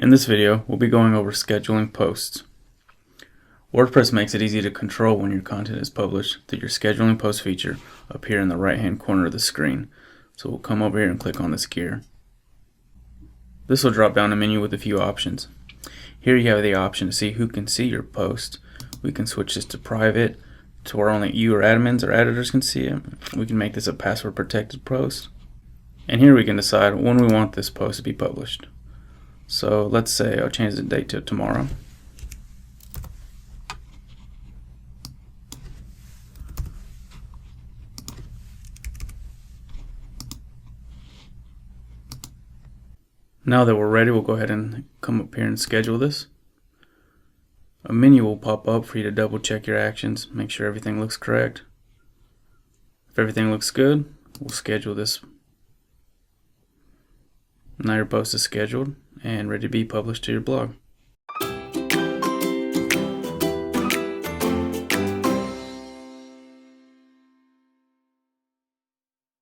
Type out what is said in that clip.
In this video, we'll be going over scheduling posts. WordPress makes it easy to control when your content is published through your scheduling post feature up here in the right hand corner of the screen. So we'll come over here and click on this gear. This will drop down a menu with a few options. Here you have the option to see who can see your post. We can switch this to private, to where only you or admins or editors can see it. We can make this a password protected post. And here we can decide when we want this post to be published. So let's say I'll change the date to tomorrow. Now that we're ready, we'll go ahead and come up here and schedule this. A menu will pop up for you to double check your actions, make sure everything looks correct. If everything looks good, we'll schedule this. Now your post is scheduled and ready to be published to your blog.